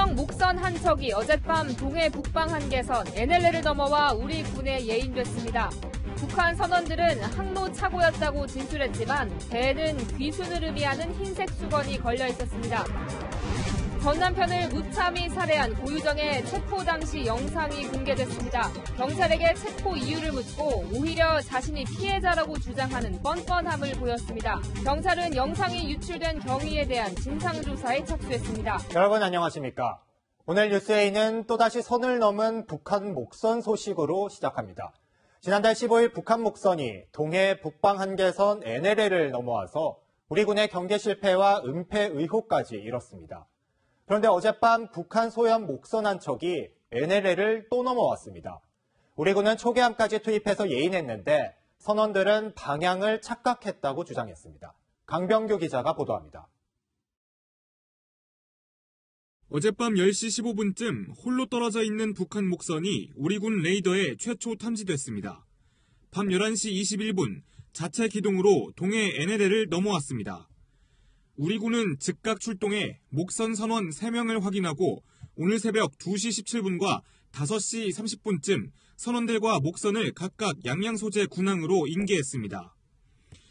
소형 목선 한 척이 어젯밤 동해 북방 한계선 NLL을 넘어와 우리 군에 예인됐습니다. 북한 선원들은 항로 착오였다고 진술했지만 배에는 귀순을 의미하는 흰색 수건이 걸려 있었습니다. 전 남편을 무참히 살해한 고유정의 체포 당시 영상이 공개됐습니다. 경찰에게 체포 이유를 묻고 오히려 자신이 피해자라고 주장하는 뻔뻔함을 보였습니다. 경찰은 영상이 유출된 경위에 대한 진상조사에 착수했습니다. 여러분 안녕하십니까? 오늘 뉴스에이는 또다시 선을 넘은 북한 목선 소식으로 시작합니다. 지난달 15일 북한 목선이 동해 북방 한계선 NLL을 넘어와서 우리 군의 경계 실패와 은폐 의혹까지 일었습니다. 그런데 어젯밤 북한 소형 목선 한 척이 NLL을 또 넘어왔습니다. 우리 군은 초계함까지 투입해서 예인했는데 선원들은 방향을 착각했다고 주장했습니다. 강병규 기자가 보도합니다. 어젯밤 10시 15분쯤 홀로 떨어져 있는 북한 목선이 우리 군 레이더에 최초 탐지됐습니다. 밤 11시 21분 자체 기동으로 동해 NLL을 넘어왔습니다. 우리 군은 즉각 출동해 목선 선원 3명을 확인하고 오늘 새벽 2시 17분과 5시 30분쯤 선원들과 목선을 각각 양양 소재 군항으로 인계했습니다.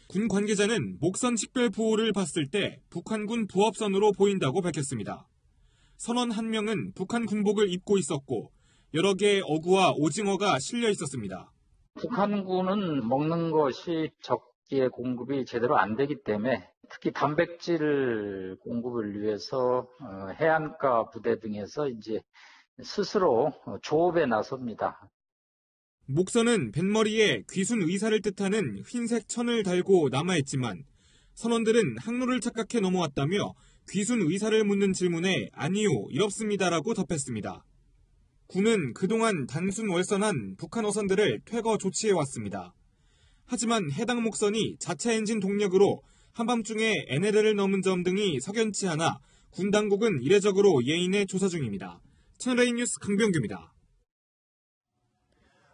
군 관계자는 목선 식별 부호를 봤을 때 북한군 부업선으로 보인다고 밝혔습니다. 선원 1명은 북한 군복을 입고 있었고 여러 개의 어구와 오징어가 실려 있었습니다. 북한군은 먹는 것이 적기의 공급이 제대로 안 되기 때문에 특히 단백질 공급을 위해서 해안가 부대 등에서 이제 스스로 조업에 나섭니다. 목선은 뱃머리에 귀순 의사를 뜻하는 흰색 천을 달고 남아있지만 선원들은 항로를 착각해 넘어왔다며 귀순 의사를 묻는 질문에 아니요, 이렇습니다라고 답했습니다. 군은 그동안 단순 월선한 북한 어선들을 퇴거 조치해왔습니다. 하지만 해당 목선이 자체 엔진 동력으로 한밤중에 NLL을 넘은 점 등이 석연치 않아 군 당국은 이례적으로 예인해 조사 중입니다. 채널A 뉴스 강병규입니다.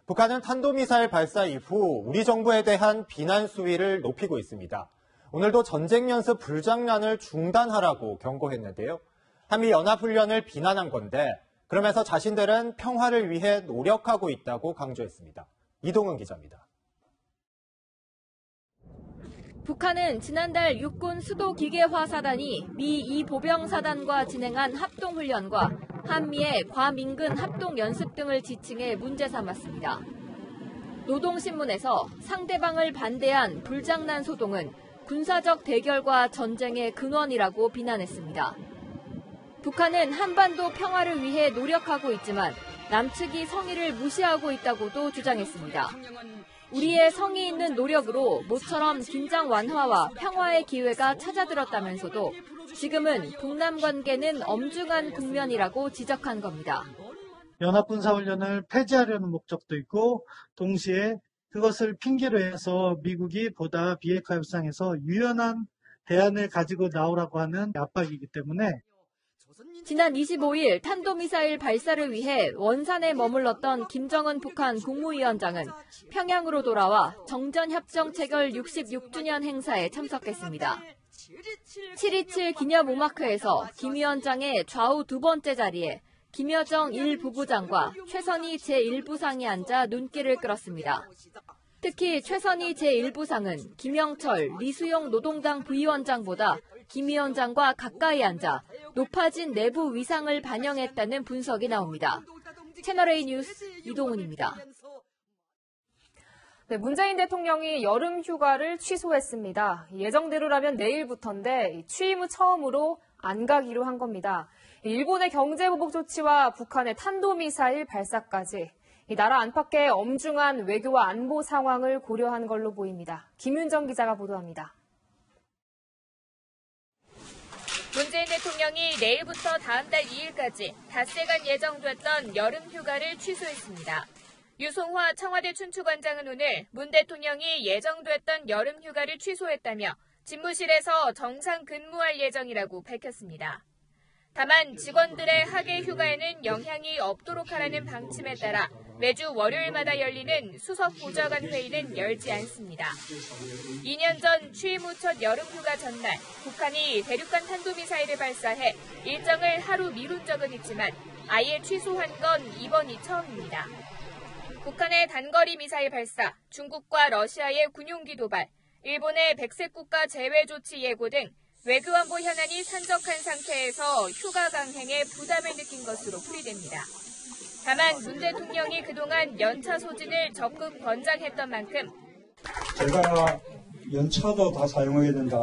북한은 탄도미사일 발사 이후 우리 정부에 대한 비난 수위를 높이고 있습니다. 오늘도 전쟁 연습 불장난을 중단하라고 경고했는데요. 한미 연합훈련을 비난한 건데 그러면서 자신들은 평화를 위해 노력하고 있다고 강조했습니다. 이동은 기자입니다. 북한은 지난달 육군 수도기계화사단이 미 2보병사단과 진행한 합동훈련과 한미의 과민근 합동연습 등을 지칭해 문제 삼았습니다. 노동신문에서 상대방을 반대한 불장난 소동은 군사적 대결과 전쟁의 근원이라고 비난했습니다. 북한은 한반도 평화를 위해 노력하고 있지만 남측이 성의를 무시하고 있다고도 주장했습니다. 우리의 성의 있는 노력으로 모처럼 긴장 완화와 평화의 기회가 찾아들었다면서도 지금은 북남 관계는 엄중한 국면이라고 지적한 겁니다. 연합군사훈련을 폐지하려는 목적도 있고 동시에 그것을 핑계로 해서 미국이 보다 비핵화 협상에서 유연한 대안을 가지고 나오라고 하는 압박이기 때문에 지난 25일 탄도미사일 발사를 위해 원산에 머물렀던 김정은 북한 국무위원장은 평양으로 돌아와 정전협정 체결 66주년 행사에 참석했습니다. 7.27 기념음악회에서 김 위원장의 좌우 두 번째 자리에 김여정 1부부장과 최선희 제1부상이 앉아 눈길을 끌었습니다. 특히 최선희 제1부상은 김영철, 리수용 노동당 부위원장보다 김 위원장과 가까이 앉아 높아진 내부 위상을 반영했다는 분석이 나옵니다. 채널A 뉴스 이동훈입니다. 문재인 대통령이 여름 휴가를 취소했습니다. 예정대로라면 내일부터인데 취임 후 처음으로 안 가기로 한 겁니다. 일본의 경제보복 조치와 북한의 탄도미사일 발사까지 나라 안팎의 엄중한 외교와 안보 상황을 고려한 걸로 보입니다. 김윤정 기자가 보도합니다. 문재인 대통령이 내일부터 다음 달 2일까지 닷새간 예정됐던 여름 휴가를 취소했습니다. 유송화 청와대 춘추관장은 오늘 문 대통령이 예정됐던 여름 휴가를 취소했다며 집무실에서 정상 근무할 예정이라고 밝혔습니다. 다만 직원들의 학예 휴가에는 영향이 없도록 하라는 방침에 따라 매주 월요일마다 열리는 수석 보좌관 회의는 열지 않습니다. 2년 전 취임 후 첫 여름휴가 전날 북한이 대륙간 탄도미사일을 발사해 일정을 하루 미룬 적은 있지만 아예 취소한 건 이번이 처음입니다. 북한의 단거리 미사일 발사, 중국과 러시아의 군용기 도발, 일본의 백색 국가 제외 조치 예고 등 외교안보 현안이 산적한 상태에서 휴가 강행에 부담을 느낀 것으로 풀이됩니다. 다만 문 대통령이 그동안 연차 소진을 적극 권장했던 만큼 제가 연차도 다 사용해야 된다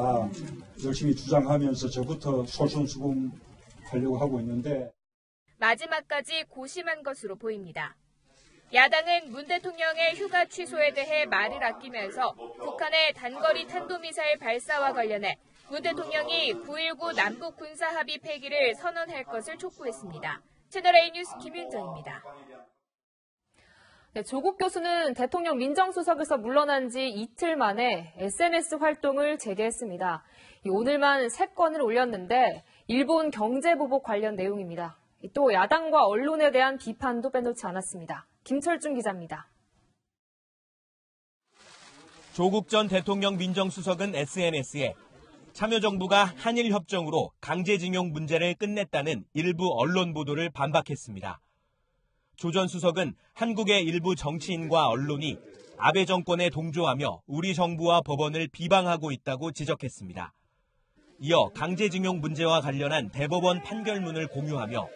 열심히 주장하면서 저부터 솔선수범하려고 하고 있는데 마지막까지 고심한 것으로 보입니다. 야당은 문 대통령의 휴가 취소에 대해 말을 아끼면서 북한의 단거리 탄도미사일 발사와 관련해 문 대통령이 9.19 남북 군사합의 폐기를 선언할 것을 촉구했습니다. 채널A 뉴스 김윤정입니다. 네, 조국 교수는 대통령 민정수석에서 물러난 지 이틀 만에 SNS 활동을 재개했습니다. 오늘만 3건을 올렸는데 일본 경제보복 관련 내용입니다. 또 야당과 언론에 대한 비판도 빼놓지 않았습니다. 김철중 기자입니다. 조국 전 대통령 민정수석은 SNS에 참여정부가 한일협정으로 강제징용 문제를 끝냈다는 일부 언론 보도를 반박했습니다. 조 전 수석은 한국의 일부 정치인과 언론이 아베 정권에 동조하며 우리 정부와 법원을 비방하고 있다고 지적했습니다. 이어 강제징용 문제와 관련한 대법원 판결문을 공유하며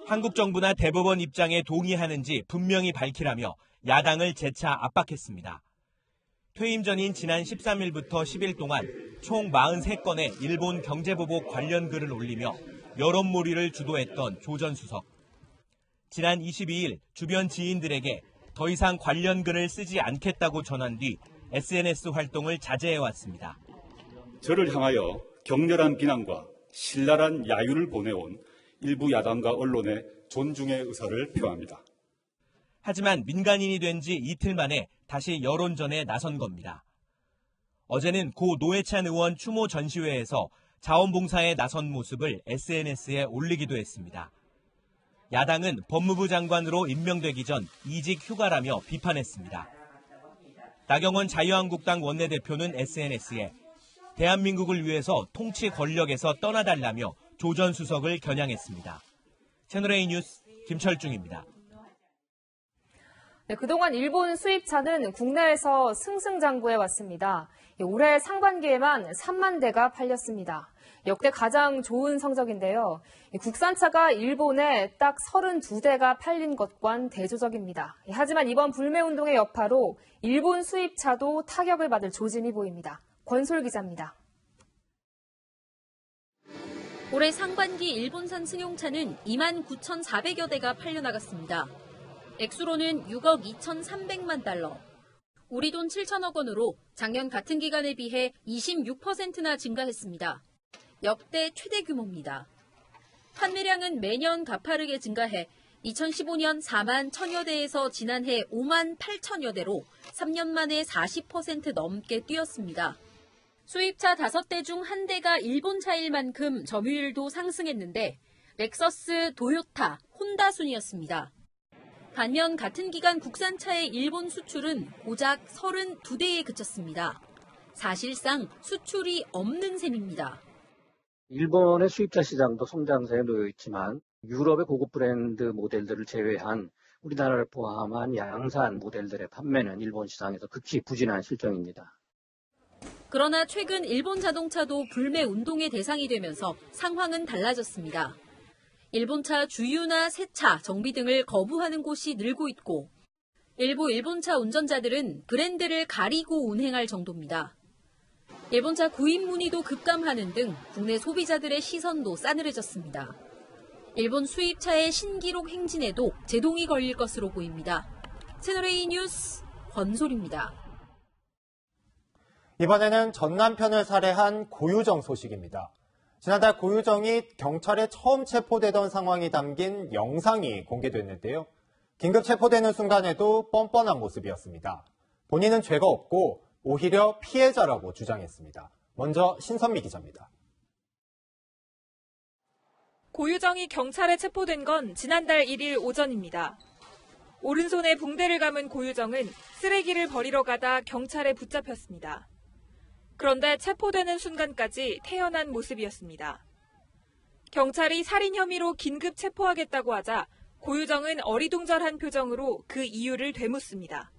한국 정부나 대법원 입장에 동의하는지 분명히 밝히라며 야당을 재차 압박했습니다. 퇴임 전인 지난 13일부터 10일 동안 총 43건의 일본 경제보복 관련 글을 올리며 여론몰이를 주도했던 조 전 수석. 지난 22일 주변 지인들에게 더 이상 관련 글을 쓰지 않겠다고 전한 뒤 SNS 활동을 자제해왔습니다. 저를 향하여 격렬한 비난과 신랄한 야유를 보내온 일부 야당과 언론의 존중의 의사를 표합니다. 하지만 민간인이 된 지 이틀 만에 다시 여론전에 나선 겁니다. 어제는 고 노회찬 의원 추모 전시회에서 자원봉사에 나선 모습을 SNS에 올리기도 했습니다. 야당은 법무부 장관으로 임명되기 전 이직 휴가라며 비판했습니다. 나경원 자유한국당 원내대표는 SNS에 대한민국을 위해서 통치 권력에서 떠나달라며 조 전 수석을 겨냥했습니다. 채널A 뉴스 김철중입니다. 네, 그동안 일본 수입차는 국내에서 승승장구해 왔습니다. 올해 상반기에만 3만 대가 팔렸습니다. 역대 가장 좋은 성적인데요. 국산차가 일본에 딱 32대가 팔린 것과는 대조적입니다. 하지만 이번 불매운동의 여파로 일본 수입차도 타격을 받을 조짐이 보입니다. 권솔 기자입니다. 올해 상반기 일본산 승용차는 29,400여 대가 팔려나갔습니다. 액수로는 6억 2,300만 달러, 우리 돈 7천억 원으로 작년 같은 기간에 비해 26%나 증가했습니다. 역대 최대 규모입니다. 판매량은 매년 가파르게 증가해 2015년 4만 1천여 대에서 지난해 5만 8천여 대로 3년 만에 40% 넘게 뛰었습니다. 수입차 5대 중 1대가 일본차일 만큼 점유율도 상승했는데 렉서스, 도요타, 혼다 순이었습니다. 반면 같은 기간 국산차의 일본 수출은 고작 32대에 그쳤습니다. 사실상 수출이 없는 셈입니다. 일본의 수입차 시장도 성장세에 놓여 있지만 유럽의 고급 브랜드 모델들을 제외한 우리나라를 포함한 양산 모델들의 판매는 일본 시장에서 극히 부진한 실정입니다. 그러나 최근 일본 자동차도 불매 운동의 대상이 되면서 상황은 달라졌습니다. 일본차 주유나 세차, 정비 등을 거부하는 곳이 늘고 있고 일부 일본차 운전자들은 브랜드를 가리고 운행할 정도입니다. 일본차 구입 문의도 급감하는 등 국내 소비자들의 시선도 싸늘해졌습니다. 일본 수입차의 신기록 행진에도 제동이 걸릴 것으로 보입니다. 채널A 뉴스 권솔입니다. 이번에는 전 남편을 살해한 고유정 소식입니다. 지난달 고유정이 경찰에 처음 체포되던 상황이 담긴 영상이 공개됐는데요. 긴급 체포되는 순간에도 뻔뻔한 모습이었습니다. 본인은 죄가 없고 오히려 피해자라고 주장했습니다. 먼저 신선미 기자입니다. 고유정이 경찰에 체포된 건 지난달 1일 오전입니다. 오른손에 붕대를 감은 고유정은 쓰레기를 버리러 가다 경찰에 붙잡혔습니다. 그런데 체포되는 순간까지 태연한 모습이었습니다. 경찰이 살인 혐의로 긴급 체포하겠다고 하자 고유정은 어리둥절한 표정으로 그 이유를 되묻습니다.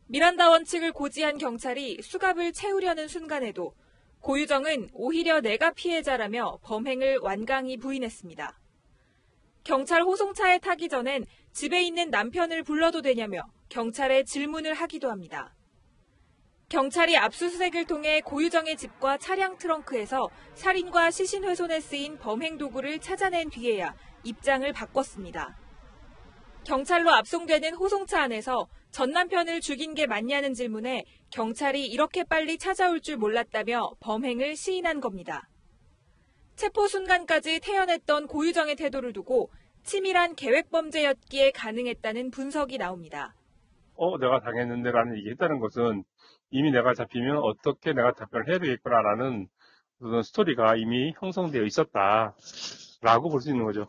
미란다 원칙을 고지한 경찰이 수갑을 채우려는 순간에도 고유정은 오히려 내가 피해자라며 범행을 완강히 부인했습니다. 경찰 호송차에 타기 전엔 집에 있는 남편을 불러도 되냐며 경찰에 질문을 하기도 합니다. 경찰이 압수수색을 통해 고유정의 집과 차량 트렁크에서 살인과 시신훼손에 쓰인 범행 도구를 찾아낸 뒤에야 입장을 바꿨습니다. 경찰로 압송되는 호송차 안에서 전 남편을 죽인 게 맞냐는 질문에 경찰이 이렇게 빨리 찾아올 줄 몰랐다며 범행을 시인한 겁니다. 체포 순간까지 태연했던 고유정의 태도를 두고 치밀한 계획범죄였기에 가능했다는 분석이 나옵니다. 내가 당했는데라는 얘기했다는 것은 이미 내가 잡히면 어떻게 내가 답변을 해야 되겠구나라는 그런 스토리가 이미 형성되어 있었다라고 볼 수 있는 거죠.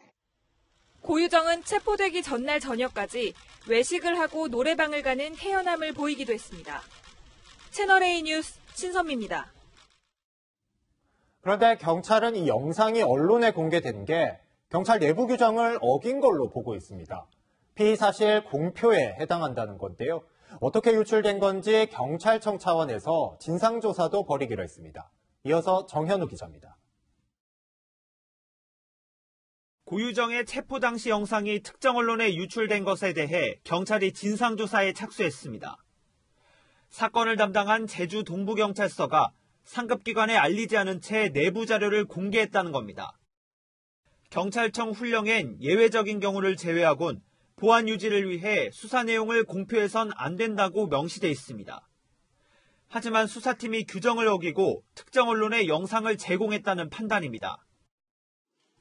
고유정은 체포되기 전날 저녁까지 외식을 하고 노래방을 가는 태연함을 보이기도 했습니다. 채널A 뉴스 신선미입니다. 그런데 경찰은 이 영상이 언론에 공개된 게 경찰 내부 규정을 어긴 걸로 보고 있습니다. 피의 사실 공표에 해당한다는 건데요. 어떻게 유출된 건지 경찰청 차원에서 진상조사도 벌이기로 했습니다. 이어서 정현우 기자입니다. 고유정의 체포 당시 영상이 특정 언론에 유출된 것에 대해 경찰이 진상조사에 착수했습니다. 사건을 담당한 제주 동부경찰서가 상급기관에 알리지 않은 채 내부 자료를 공개했다는 겁니다. 경찰청 훈령엔 예외적인 경우를 제외하곤 보안 유지를 위해 수사 내용을 공표해선 안 된다고 명시돼 있습니다. 하지만 수사팀이 규정을 어기고 특정 언론에 영상을 제공했다는 판단입니다.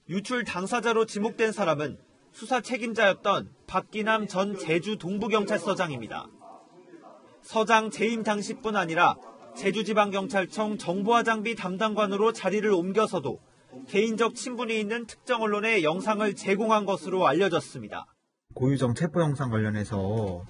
유출 당사자로 지목된 사람은 수사 책임자였던 박기남 전 제주 동부경찰서장입니다. 서장 재임 당시뿐 아니라 제주지방경찰청 정보화 장비 담당관으로 자리를 옮겨서도 개인적 친분이 있는 특정 언론에 영상을 제공한 것으로 알려졌습니다. 고유정 체포 영상 관련해서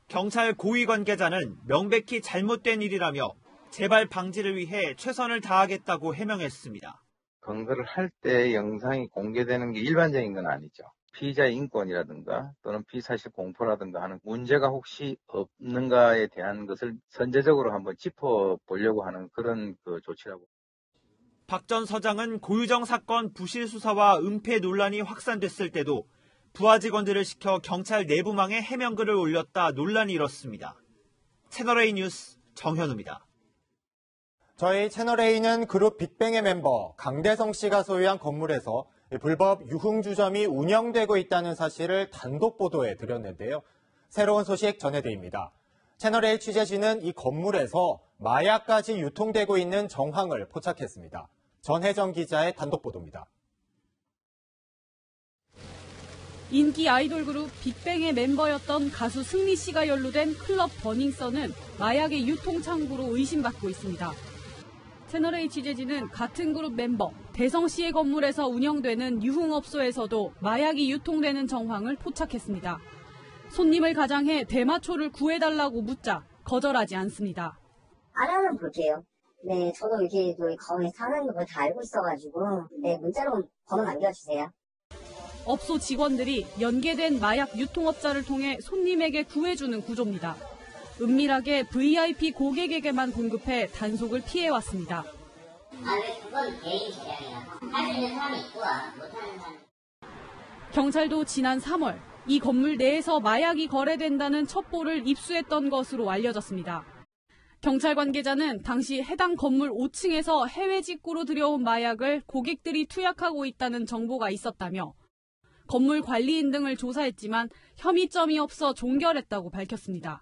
경찰 고위 관계자는 명백히 잘못된 일이라며 재발 방지를 위해 최선을 다하겠다고 해명했습니다. 검거를 할 때 영상이 공개되는 게 일반적인 건 아니죠. 피의자의 인권이라든가 또는 피사실 공포라든가 하는 문제가 혹시 없는가에 대한 것을 선제적으로 한번 짚어보려고 하는 그런 조치라고. 박 전 서장은 고유정 사건 부실 수사와 은폐 논란이 확산됐을 때도 부하 직원들을 시켜 경찰 내부망에 해명글을 올렸다 논란이 일었습니다. 채널A 뉴스 정현우입니다. 저희 채널A는 그룹 빅뱅의 멤버 강대성 씨가 소유한 건물에서 불법 유흥주점이 운영되고 있다는 사실을 단독 보도해 드렸는데요. 새로운 소식 전해드립니다. 채널A 취재진은 이 건물에서 마약까지 유통되고 있는 정황을 포착했습니다. 전혜정 기자의 단독 보도입니다. 인기 아이돌 그룹 빅뱅의 멤버였던 가수 승리 씨가 연루된 클럽 버닝썬은 마약의 유통 창구로 의심받고 있습니다. 채널A 취재진은 같은 그룹 멤버 대성 씨의 건물에서 운영되는 유흥업소에서도 마약이 유통되는 정황을 포착했습니다. 손님을 가장해 대마초를 구해달라고 묻자 거절하지 않습니다. 알아는 볼게요. 네, 저도 이렇게 거기 사는 걸 다 알고 있어가지고 네, 문자로 번호 남겨주세요. 업소 직원들이 연계된 마약 유통업자를 통해 손님에게 구해주는 구조입니다. 은밀하게 VIP 고객에게만 공급해 단속을 피해왔습니다. 왜 그건 개인 재량이야. 할 수 있는 사람이 있고 못하는 사람. 경찰도 지난 3월 이 건물 내에서 마약이 거래된다는 첩보를 입수했던 것으로 알려졌습니다. 경찰 관계자는 당시 해당 건물 5층에서 해외 직구로 들여온 마약을 고객들이 투약하고 있다는 정보가 있었다며 건물 관리인 등을 조사했지만 혐의점이 없어 종결했다고 밝혔습니다.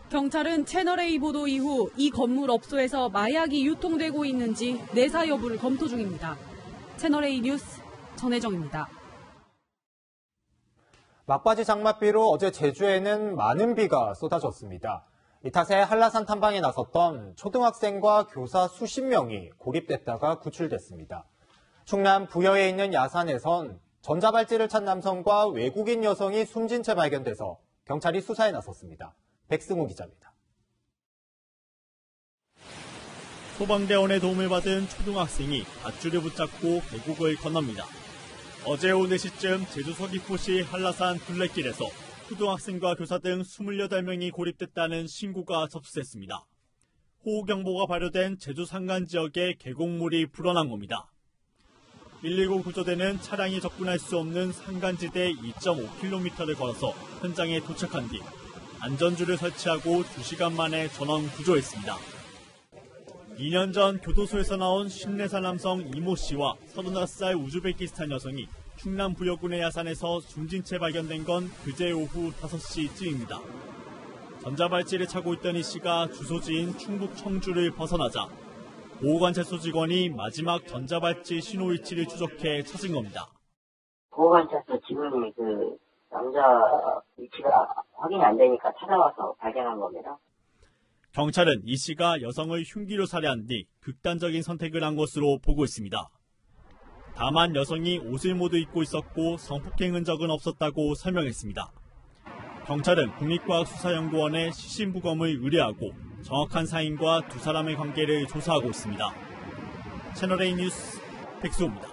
경찰은 채널A 보도 이후 이 건물 업소에서 마약이 유통되고 있는지 내사 여부를 검토 중입니다. 채널A 뉴스 전혜정입니다. 막바지 장맛비로 어제 제주에는 많은 비가 쏟아졌습니다. 이 탓에 한라산 탐방에 나섰던 초등학생과 교사 수십 명이 고립됐다가 구출됐습니다. 충남 부여에 있는 야산에선 전자발찌를 찬 남성과 외국인 여성이 숨진 채 발견돼서 경찰이 수사에 나섰습니다. 백승우 기자입니다. 소방대원의 도움을 받은 초등학생이 밧줄을 붙잡고 계곡을 건넙니다. 어제 오후 4시쯤 제주 서귀포시 한라산 둘레길에서 초등학생과 교사 등 28명이 고립됐다는 신고가 접수됐습니다. 호우경보가 발효된 제주 산간 지역에 계곡물이 불어난 겁니다. 119 구조대는 차량이 접근할 수 없는 산간지대 2.5km를 걸어서 현장에 도착한 뒤 안전줄을 설치하고 2시간 만에 전원 구조했습니다. 2년 전 교도소에서 나온 54살 남성 이모 씨와 35살 우즈베키스탄 여성이 충남 부여군의 야산에서 숨진 채 발견된 건 그제 오후 5시쯤입니다. 전자발찌를 차고 있던 이 씨가 주소지인 충북 청주를 벗어나자 보호관찰소 직원이 마지막 전자발찌 신호 위치를 추적해 찾은 겁니다. 보호관찰소 직원이 그 남자 위치가 확인이 안 되니까 찾아와서 발견한 겁니다. 경찰은 이 씨가 여성을 흉기로 살해한 뒤 극단적인 선택을 한 것으로 보고 있습니다. 다만 여성이 옷을 모두 입고 있었고 성폭행 흔적은 없었다고 설명했습니다. 경찰은 국립과학수사연구원에 시신부검을 의뢰하고 정확한 사인과 두 사람의 관계를 조사하고 있습니다. 채널A 뉴스 백수호입니다.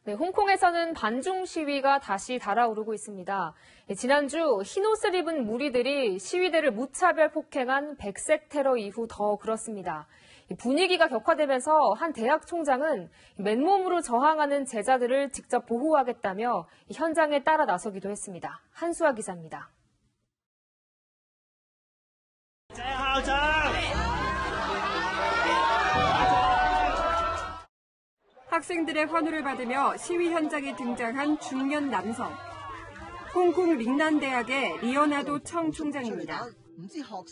네, 홍콩에서는 반중 시위가 다시 달아오르고 있습니다. 지난주 흰옷을 입은 무리들이 시위대를 무차별 폭행한 백색 테러 이후 더 그렇습니다. 분위기가 격화되면서 한 대학 총장은 맨몸으로 저항하는 제자들을 직접 보호하겠다며 현장에 따라 나서기도 했습니다. 한수아 기자입니다. 학생들의 환호를 받으며 시위 현장에 등장한 중년 남성. 홍콩 링난대학의 리오나도 청 총장입니다.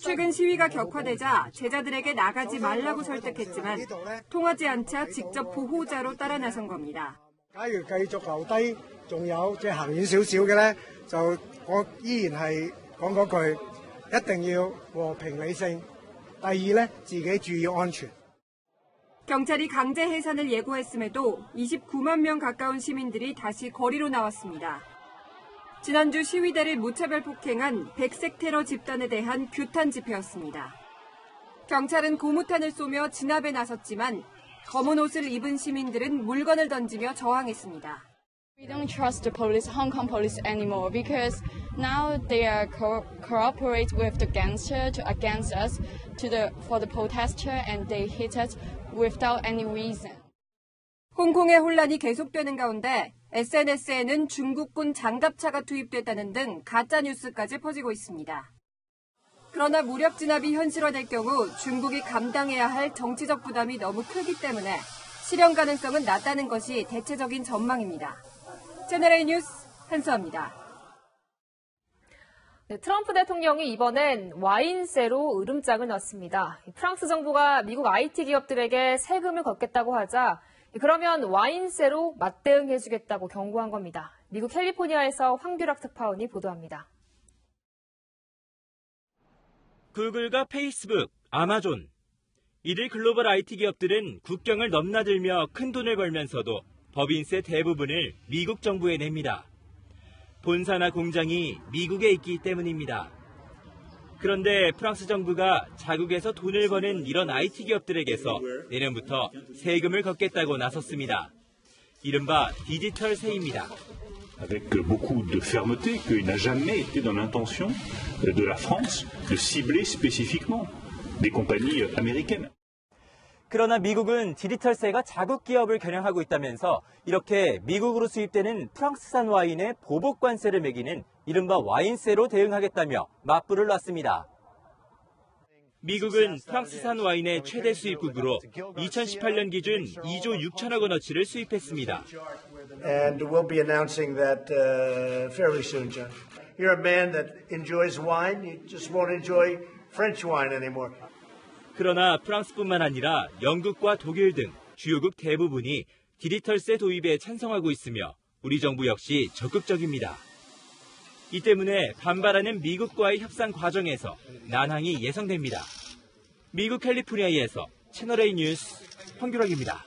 최근 시위가 격화되자 제자들에게 나가지 말라고 설득했지만 통하지 않자 직접 보호자로 따라 나선 겁니다. 假如繼續留低，仲有即係行遠少少嘅咧，就我依然係講嗰句，一定要和平理性。第二咧，自己注意安全。 경찰이 강제 해산을 예고했음에도 29만 명 가까운 시민들이 다시 거리로 나왔습니다. 지난주 시위대를 무차별 폭행한 백색 테러 집단에 대한 규탄 집회였습니다. 경찰은 고무탄을 쏘며 진압에 나섰지만 검은 옷을 입은 시민들은 물건을 던지며 저항했습니다. We don't trust the police, Hong Kong police anymore because now they are cooperate with the gangster against us for the protester and they hit us without any reason. 홍콩의 혼란이 계속되는 가운데 SNS에는 중국군 장갑차가 투입됐다는 등 가짜 뉴스까지 퍼지고 있습니다. 그러나 무력 진압이 현실화될 경우 중국이 감당해야 할 정치적 부담이 너무 크기 때문에 실현 가능성은 낮다는 것이 대체적인 전망입니다. 채널A 뉴스 한수아입니다. 네, 트럼프 대통령이 이번엔 와인세로 으름장을 놨습니다. 프랑스 정부가 미국 IT 기업들에게 세금을 걷겠다고 하자 그러면 와인세로 맞대응해주겠다고 경고한 겁니다. 미국 캘리포니아에서 황규락 특파원이 보도합니다. 구글과 페이스북, 아마존. 이들 글로벌 IT 기업들은 국경을 넘나들며 큰 돈을 벌면서도 법인세 대부분을 미국 정부에 냅니다. 본사나 공장이 미국에 있기 때문입니다. 그런데 프랑스 정부가 자국에서 돈을 버는 이런 IT 기업들에게서 내년부터 세금을 걷겠다고 나섰습니다. 이른바 디지털세입니다. Avec beaucoup de fermeté, qu'il n'a jamais été dans l'intention de la France de cibler spécifiquement des compagnies américaines. 그러나 미국은 디지털세가 자국 기업을 겨냥하고 있다면서 이렇게 미국으로 수입되는 프랑스산 와인에 보복관세를 매기는 이른바 와인세로 대응하겠다며 맞불을 놨습니다. 미국은 프랑스산 와인의 최대 수입국으로 2018년 기준 2조 6천억 원어치를 수입했습니다. And we'll be announcing that fairly soon, John. You're a man that enjoys wine. You just won't enjoy French wine anymore. 그러나 프랑스뿐만 아니라 영국과 독일 등 주요국 대부분이 디지털세 도입에 찬성하고 있으며 우리 정부 역시 적극적입니다. 이 때문에 반발하는 미국과의 협상 과정에서 난항이 예상됩니다. 미국 캘리포니아에서 채널A 뉴스 황규락입니다.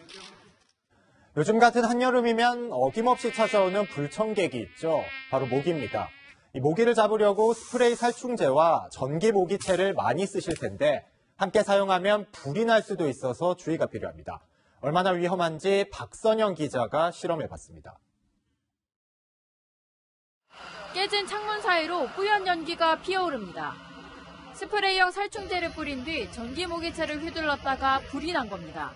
요즘 같은 한여름이면 어김없이 찾아오는 불청객이 있죠. 바로 모기입니다. 이 모기를 잡으려고 스프레이 살충제와 전기 모기채를 많이 쓰실 텐데 함께 사용하면 불이 날 수도 있어서 주의가 필요합니다. 얼마나 위험한지 박선영 기자가 실험해봤습니다. 깨진 창문 사이로 뿌연 연기가 피어오릅니다. 스프레이형 살충제를 뿌린 뒤 전기 모기채를 휘둘렀다가 불이 난 겁니다.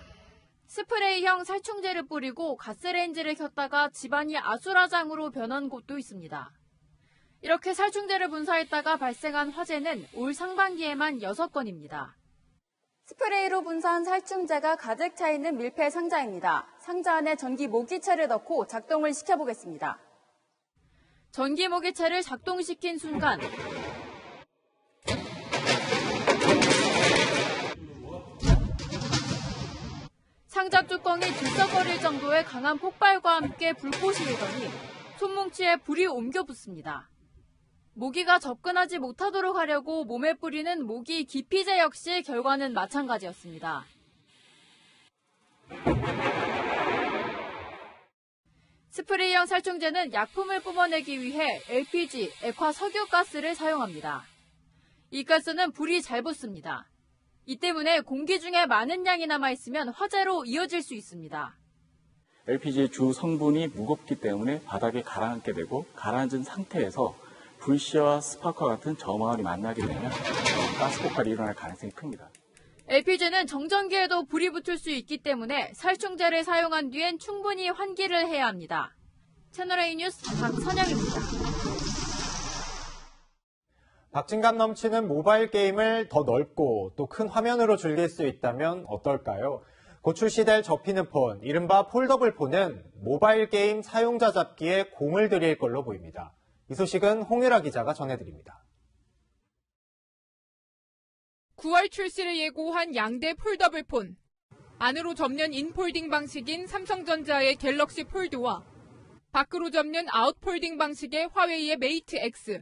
스프레이형 살충제를 뿌리고 가스레인지를 켰다가 집안이 아수라장으로 변한 곳도 있습니다. 이렇게 살충제를 분사했다가 발생한 화재는 올 상반기에만 6건입니다. 스프레이로 분사한 살충제가 가득 차 있는 밀폐 상자입니다. 상자 안에 전기 모기채를 넣고 작동을 시켜보겠습니다. 전기 모기채를 작동시킨 순간 상자 뚜껑이 들썩거릴 정도의 강한 폭발과 함께 불꽃이 일더니 손뭉치에 불이 옮겨 붙습니다. 모기가 접근하지 못하도록 하려고 몸에 뿌리는 모기 기피제 역시 결과는 마찬가지였습니다. 스프레이형 살충제는 약품을 뿜어내기 위해 LPG, 액화 석유가스를 사용합니다. 이 가스는 불이 잘 붙습니다. 이 때문에 공기 중에 많은 양이 남아있으면 화재로 이어질 수 있습니다. LPG의 주 성분이 무겁기 때문에 바닥에 가라앉게 되고 가라앉은 상태에서 불씨와 스파크와 같은 저마울이 만나게 되면 가스 폭발이 일어날 가능성이 큽니다. LPG는 정전기에도 불이 붙을 수 있기 때문에 살충제를 사용한 뒤엔 충분히 환기를 해야 합니다. 채널A 뉴스 박선영입니다. 박진감 넘치는 모바일 게임을 더 넓고 또 큰 화면으로 즐길 수 있다면 어떨까요? 곧 출시될 접히는 폰, 이른바 폴더블 폰은 모바일 게임 사용자 잡기에 공을 들일 걸로 보입니다. 이 소식은 홍유라 기자가 전해드립니다. 9월 출시를 예고한 양대 폴더블 폰. 안으로 접는 인폴딩 방식인 삼성전자의 갤럭시 폴드와 밖으로 접는 아웃폴딩 방식의 화웨이의 메이트 X.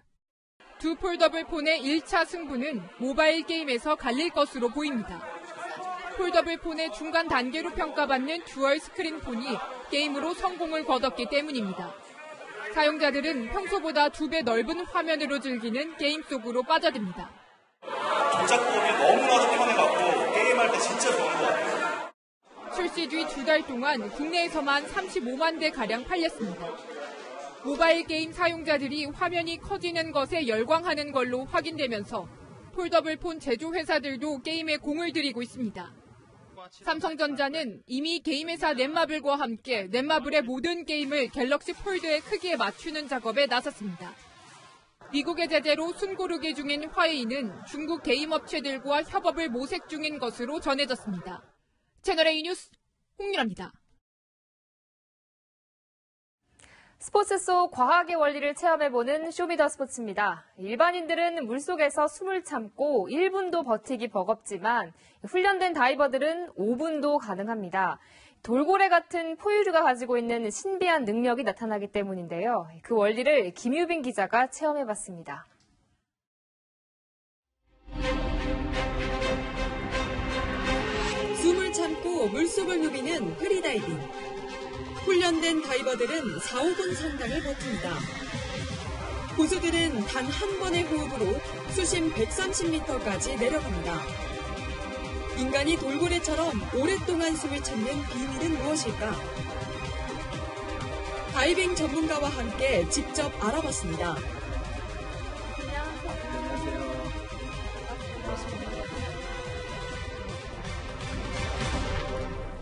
두 폴더블 폰의 1차 승부는 모바일 게임에서 갈릴 것으로 보입니다. 폴더블 폰의 중간 단계로 평가받는 듀얼 스크린 폰이 게임으로 성공을 거뒀기 때문입니다. 사용자들은 평소보다 2배 넓은 화면으로 즐기는 게임 속으로 빠져듭니다. 조작법이 너무나도 편해갖고 게임할 때 진짜 좋은 것 같아요. 출시 뒤 2달 동안 국내에서만 35만 대가량 팔렸습니다. 모바일 게임 사용자들이 화면이 커지는 것에 열광하는 걸로 확인되면서 폴더블 폰 제조회사들도 게임에 공을 들이고 있습니다. 삼성전자는 이미 게임회사 넷마블과 함께 넷마블의 모든 게임을 갤럭시 폴드의 크기에 맞추는 작업에 나섰습니다. 미국의 제재로 숨고르기 중인 화웨이는 중국 게임 업체들과 협업을 모색 중인 것으로 전해졌습니다. 채널A 뉴스 홍유라입니다. 스포츠 속 과학의 원리를 체험해보는 쇼미더스포츠입니다. 일반인들은 물속에서 숨을 참고 1분도 버티기 버겁지만 훈련된 다이버들은 5분도 가능합니다. 돌고래 같은 포유류가 가지고 있는 신비한 능력이 나타나기 때문인데요. 그 원리를 김유빈 기자가 체험해봤습니다. 숨을 참고 물속을 누비는 프리다이빙. 훈련된 다이버들은 4, 5분 상당을 버팁니다. 고수들은 단 한 번의 호흡으로 수심 130m까지 내려갑니다. 인간이 돌고래처럼 오랫동안 숨을 참는 비밀은 무엇일까? 다이빙 전문가와 함께 직접 알아봤습니다.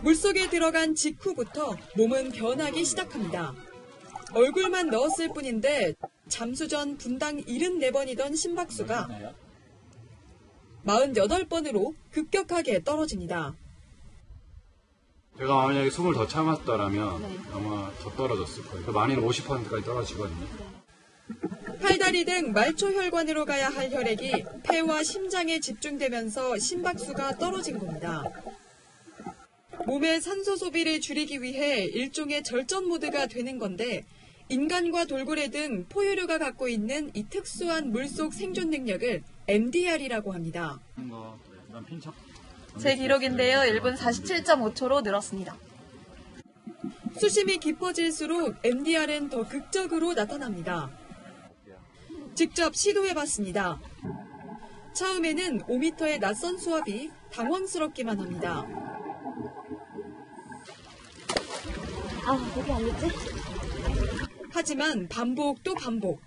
물속에 들어간 직후부터 몸은 변하기 시작합니다. 얼굴만 넣었을 뿐인데 잠수 전 분당 74번이던 심박수가 48번으로 급격하게 떨어집니다. 제가 만약에 숨을 더 참았더라면 아마 더 떨어졌을 거예요. 많이는 50%까지 떨어지거든요. 팔다리 등 말초혈관으로 가야 할 혈액이 폐와 심장에 집중되면서 심박수가 떨어진 겁니다. 몸의 산소 소비를 줄이기 위해 일종의 절전 모드가 되는 건데 인간과 돌고래 등 포유류가 갖고 있는 이 특수한 물속 생존 능력을 MDR이라고 합니다. 제 기록인데요. 1분 47.5초로 늘었습니다. 수심이 깊어질수록 MDR은 더 극적으로 나타납니다. 직접 시도해봤습니다. 처음에는 5m의 낯선 수압이 당황스럽기만 합니다. 여기 아니지? 하지만 반복 또 반복.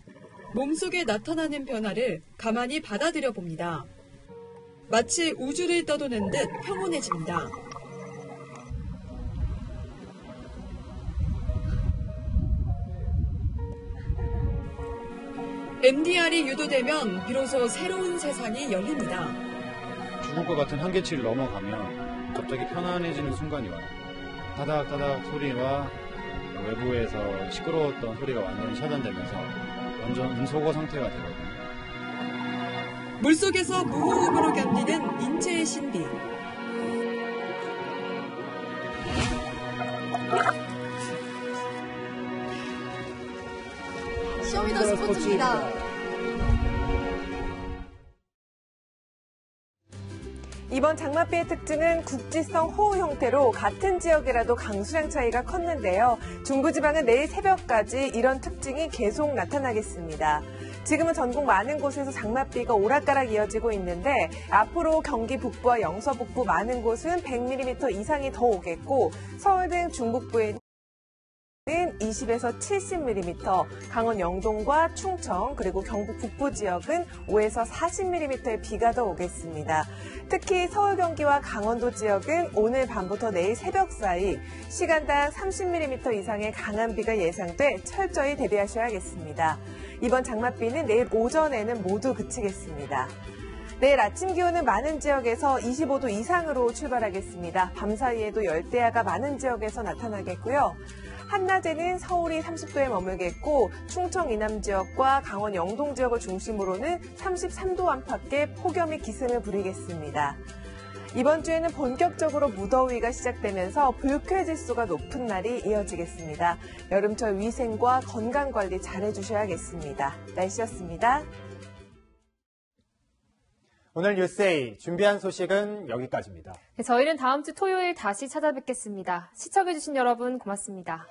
몸속에 나타나는 변화를 가만히 받아들여 봅니다. 마치 우주를 떠도는 듯 평온해집니다. MDR이 유도되면 비로소 새로운 세상이 열립니다. 죽을 것 같은 한계치를 넘어가면 갑자기 편안해지는 순간이 와요. 타닥타닥 소리와 외부에서 시끄러웠던 소리가 완전히 차단되면서 완전 음소거 상태가 되거든요. 물속에서 무호흡으로 견디는 인체의 신비. 쇼미더 스포츠입니다. 이번 장맛비의 특징은 국지성 호우 형태로 같은 지역이라도 강수량 차이가 컸는데요. 중부지방은 내일 새벽까지 이런 특징이 계속 나타나겠습니다. 지금은 전국 많은 곳에서 장맛비가 오락가락 이어지고 있는데 앞으로 경기 북부와 영서 북부 많은 곳은 100mm 이상이 더 오겠고 서울 등 중북부에는 20에서 70mm, 강원 영동과 충청 그리고 경북 북부 지역은 5에서 40mm의 비가 더 오겠습니다. 특히 서울 경기와 강원도 지역은 오늘 밤부터 내일 새벽 사이 시간당 30mm 이상의 강한 비가 예상돼 철저히 대비하셔야겠습니다. 이번 장맛비는 내일 오전에는 모두 그치겠습니다. 내일 아침 기온은 많은 지역에서 25도 이상으로 출발하겠습니다. 밤사이에도 열대야가 많은 지역에서 나타나겠고요. 한낮에는 서울이 30도에 머물겠고 충청 이남 지역과 강원 영동 지역을 중심으로는 33도 안팎의 폭염이 기승을 부리겠습니다. 이번 주에는 본격적으로 무더위가 시작되면서 불쾌지수가 높은 날이 이어지겠습니다. 여름철 위생과 건강관리 잘해주셔야겠습니다. 날씨였습니다. 오늘 뉴스A 준비한 소식은 여기까지입니다. 저희는 다음 주 토요일 다시 찾아뵙겠습니다. 시청해주신 여러분 고맙습니다.